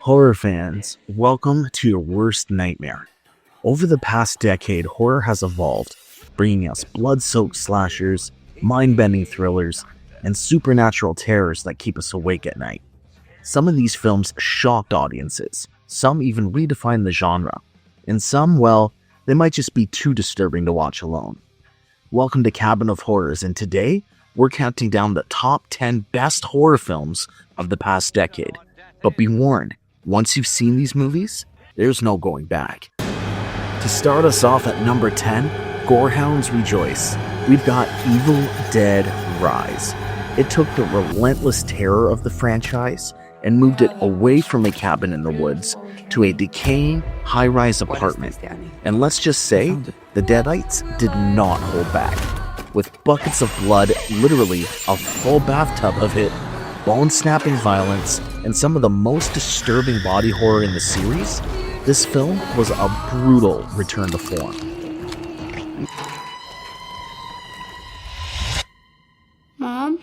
Horror fans, welcome to your worst nightmare. Over the past decade, horror has evolved, bringing us blood-soaked slashers, mind-bending thrillers, and supernatural terrors that keep us awake at night. Some of these films shocked audiences, some even redefined the genre, and some, well, they might just be too disturbing to watch alone. Welcome to Cabin of Horrors, and today, we're counting down the top 10 best horror films of the past decade. But be warned, once you've seen these movies, there's no going back. To start us off at number 10, Gorehounds Rejoice. We've got Evil Dead Rise. It took the relentless terror of the franchise and moved it away from a cabin in the woods to a decaying, high-rise apartment. And let's just say, the Deadites did not hold back. With buckets of blood, literally a full bathtub of it, bone-snapping violence, and some of the most disturbing body horror in the series, this film was a brutal return to form. Mom?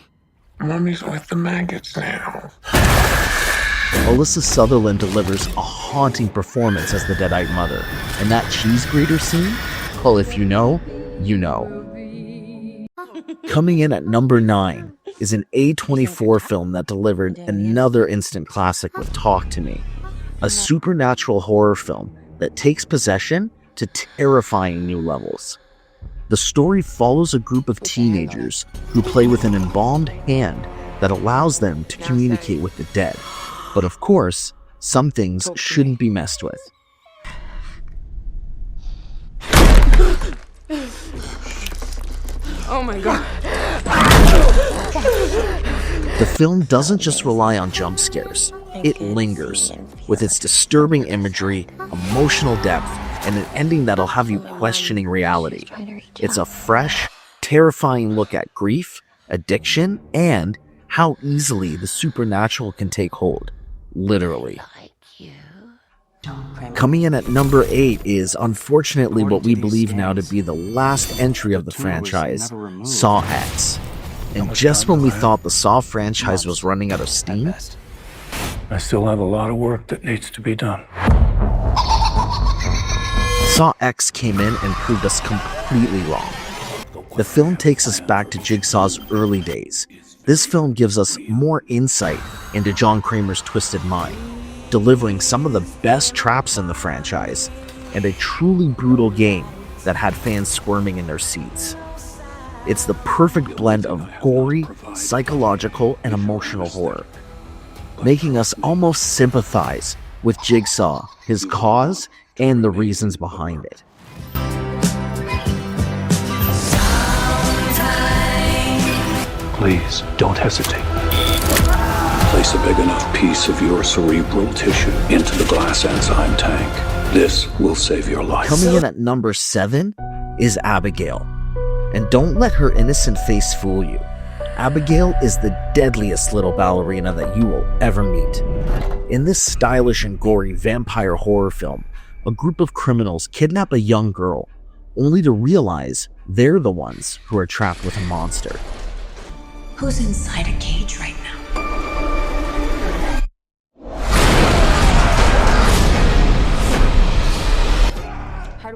Mommy's with the maggots now. Alyssa Sutherland delivers a haunting performance as the Deadite mother, and that cheese grater scene? Well, if you know, you know. Coming in at number 9 is an A24 film that delivered another instant classic with Talk to Me, a supernatural horror film that takes possession to terrifying new levels. The story follows a group of teenagers who play with an embalmed hand that allows them to communicate with the dead. But of course, some things shouldn't be messed with. Oh my god. The film doesn't just rely on jump scares, it lingers, with its disturbing imagery, emotional depth, and an ending that'll have you questioning reality. It's a fresh, terrifying look at grief, addiction, and how easily the supernatural can take hold. Literally. Coming in at number 8 is unfortunately what we believe now to be the last entry of the franchise, Saw X. And just when we thought the Saw franchise was running out of steam, I still have a lot of work that needs to be done. Saw X came in and proved us completely wrong. The film takes us back to Jigsaw's early days. This film gives us more insight into John Kramer's twisted mind, delivering some of the best traps in the franchise, and a truly brutal game that had fans squirming in their seats. It's the perfect blend of gory, psychological, and emotional horror, making us almost sympathize with Jigsaw, his cause, and the reasons behind it. Please, don't hesitate. Place a big enough piece of your cerebral tissue into the glass enzyme tank. This will save your life. Coming in at number 7 is Abigail. And don't let her innocent face fool you. Abigail is the deadliest little ballerina that you will ever meet. In this stylish and gory vampire horror film, a group of criminals kidnap a young girl, only to realize they're the ones who are trapped with a monster. Who's inside a cage right now?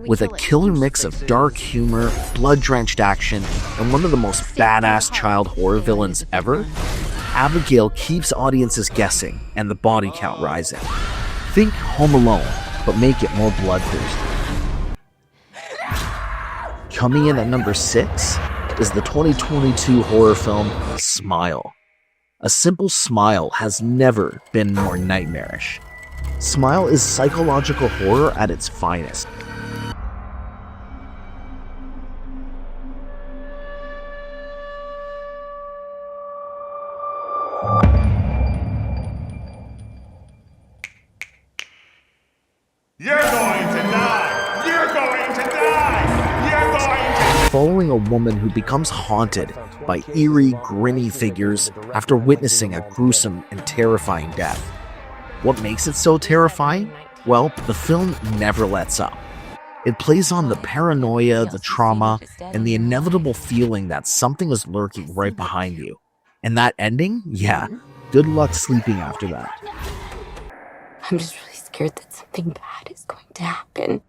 With a killer mix of dark humor, blood-drenched action, and one of the most badass child horror villains ever, Abigail keeps audiences guessing and the body count rising. Think Home Alone, but make it more bloodthirsty. Coming in at number 6 is the 2022 horror film Smile. A simple smile has never been more nightmarish. Smile is psychological horror at its finest. You're going to die! You're going to die! You're going to... Following a woman who becomes haunted by eerie, grinny figures after witnessing a gruesome and terrifying death. What makes it so terrifying? Well, the film never lets up. It plays on the paranoia, the trauma, and the inevitable feeling that something is lurking right behind you. And that ending? Yeah, good luck sleeping after that. I'm just really scared that something bad is going to happen.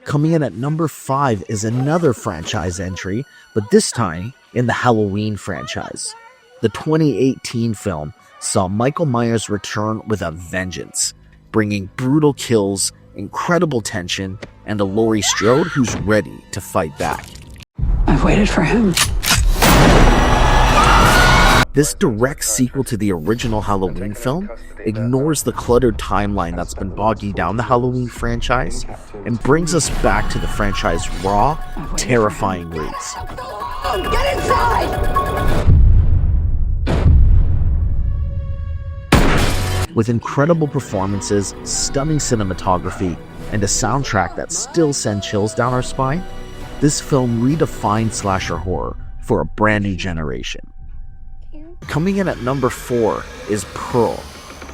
Coming in at number 5 is another franchise entry, but this time in the Halloween franchise. The 2018 film saw Michael Myers return with a vengeance, bringing brutal kills, incredible tension, and a Laurie Strode who's ready to fight back. I've waited for him. This direct sequel to the original Halloween film ignores the cluttered timeline that's been bogging down the Halloween franchise and brings us back to the franchise's raw, terrifying roots. Get inside! With incredible performances, stunning cinematography, and a soundtrack that still sends chills down our spine, this film redefined slasher horror for a brand new generation. Coming in at number 4 is Pearl,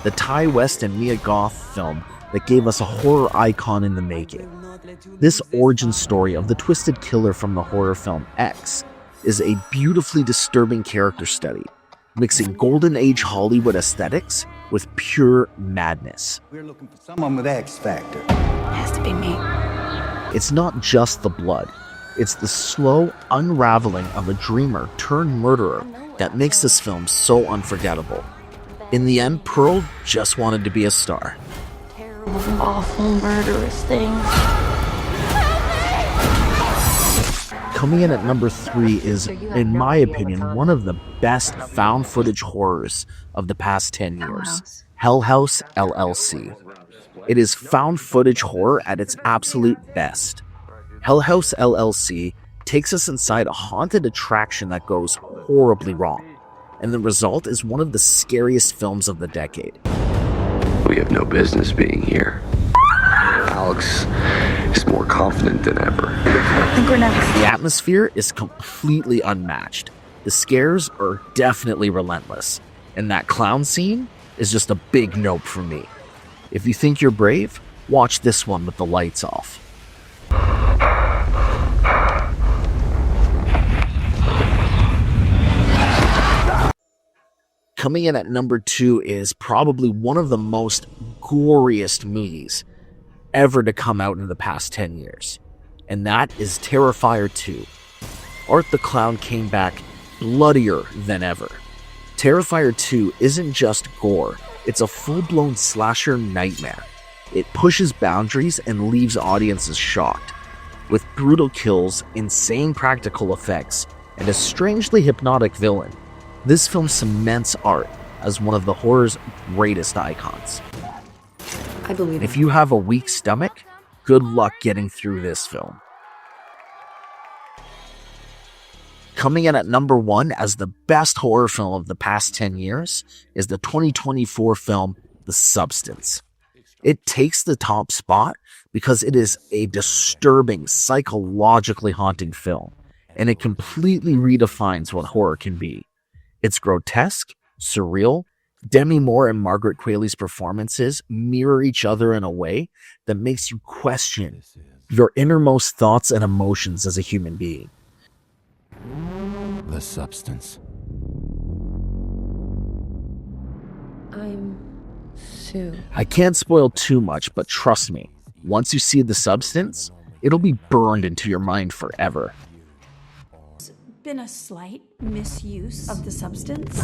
the Ty West and Mia Goth film that gave us a horror icon in the making. This origin story of the twisted killer from the horror film X is a beautifully disturbing character study, mixing golden age Hollywood aesthetics with pure madness. We're looking for someone with X Factor. Has to be me. It's not just the blood, it's the slow unraveling of a dreamer turned murderer that makes this film so unforgettable. In the end, Pearl just wanted to be a star. Terrible, awful, murderous thing. Coming in at number 3 is, in my opinion, one of the best found footage horrors of the past 10 years, Hell House LLC. It is found footage horror at its absolute best. Hell House LLC takes us inside a haunted attraction that goes horribly wrong, and the result is one of the scariest films of the decade. We have no business being here. Alex is more confident than ever. I think we're next. The atmosphere is completely unmatched. The scares are definitely relentless, and that clown scene is just a big nope for me. If you think you're brave, watch this one with the lights off. Coming in at number 2 is probably one of the most goriest movies ever to come out in the past 10 years, and that is Terrifier 2. Art the Clown came back bloodier than ever. Terrifier 2 isn't just gore, it's a full-blown slasher nightmare. It pushes boundaries and leaves audiences shocked. With brutal kills, insane practical effects, and a strangely hypnotic villain, this film cements art as one of the horror's greatest icons. I believe If you have a weak stomach, good luck getting through this film. Coming in at number 1 as the best horror film of the past 10 years is the 2024 film The Substance. It takes the top spot because it is a disturbing, psychologically haunting film, and it completely redefines what horror can be. It's grotesque, surreal. Demi Moore and Margaret Qualley's performances mirror each other in a way that makes you question your innermost thoughts and emotions as a human being. The Substance. I'm Sue. I can't spoil too much, but trust me, once you see The Substance, it'll be burned into your mind forever. Been a slight misuse of the substance.